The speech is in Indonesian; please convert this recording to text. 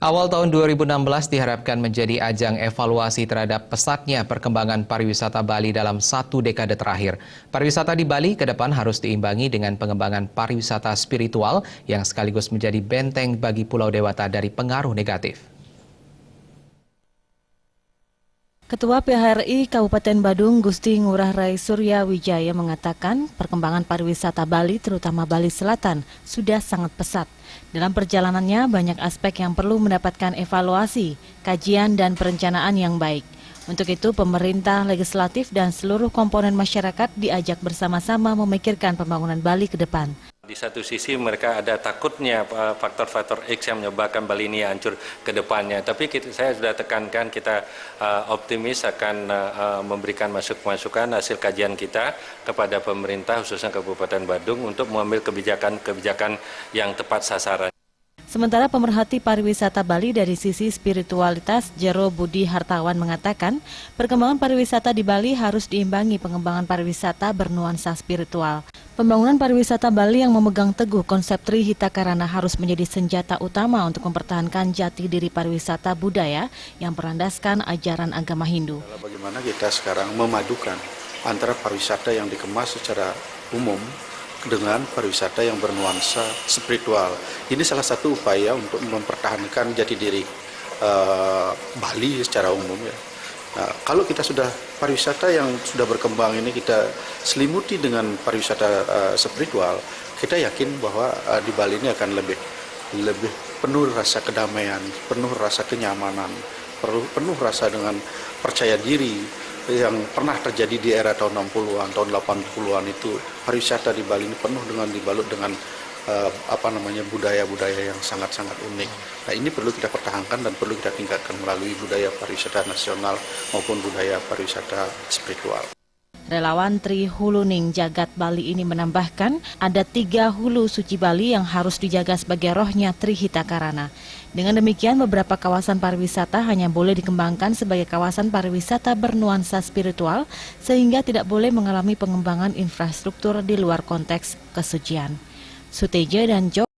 Awal tahun 2016 diharapkan menjadi ajang evaluasi terhadap pesatnya perkembangan pariwisata Bali dalam satu dekade terakhir. Pariwisata di Bali ke depan harus diimbangi dengan pengembangan pariwisata spiritual yang sekaligus menjadi benteng bagi Pulau Dewata dari pengaruh negatif. Ketua PHRI Kabupaten Badung Gusti Ngurah Rai Surya Wijaya mengatakan perkembangan pariwisata Bali terutama Bali Selatan sudah sangat pesat. Dalam perjalanannya banyak aspek yang perlu mendapatkan evaluasi, kajian dan perencanaan yang baik. Untuk itu pemerintah, legislatif dan seluruh komponen masyarakat diajak bersama-sama memikirkan pembangunan Bali ke depan. Di satu sisi mereka ada takutnya faktor-faktor X yang menyebabkan Bali ini hancur ke depannya. Tapi saya sudah tekankan kita optimis akan memberikan masukan hasil kajian kita kepada pemerintah khususnya Kabupaten Badung untuk mengambil kebijakan-kebijakan yang tepat sasaran. Sementara pemerhati pariwisata Bali dari sisi spiritualitas Jero Budi Hartawan mengatakan perkembangan pariwisata di Bali harus diimbangi pengembangan pariwisata bernuansa spiritual. Pembangunan pariwisata Bali yang memegang teguh konsep Trihita Karana harus menjadi senjata utama untuk mempertahankan jati diri pariwisata budaya yang berlandaskan ajaran agama Hindu. Bagaimana kita sekarang memadukan antara pariwisata yang dikemas secara umum dengan pariwisata yang bernuansa spiritual. Ini salah satu upaya untuk mempertahankan jati diri Bali secara umum ya. Nah, kalau kita sudah pariwisata yang sudah berkembang ini kita selimuti dengan pariwisata spiritual, kita yakin bahwa di Bali ini akan lebih penuh rasa kedamaian, penuh rasa kenyamanan, penuh rasa dengan percaya diri yang pernah terjadi di era tahun 60-an, tahun 80-an itu pariwisata di Bali ini penuh dengan dibalut dengan budaya-budaya yang sangat-sangat unik. Nah, ini perlu kita pertahankan dan perlu kita tingkatkan melalui budaya pariwisata nasional maupun budaya pariwisata spiritual. Relawan Tri Huluning Jagat Bali ini menambahkan ada 3 hulu suci Bali yang harus dijaga sebagai rohnya Trihita Karana. Dengan demikian beberapa kawasan pariwisata hanya boleh dikembangkan sebagai kawasan pariwisata bernuansa spiritual sehingga tidak boleh mengalami pengembangan infrastruktur di luar konteks kesucian. Suteja dan Jo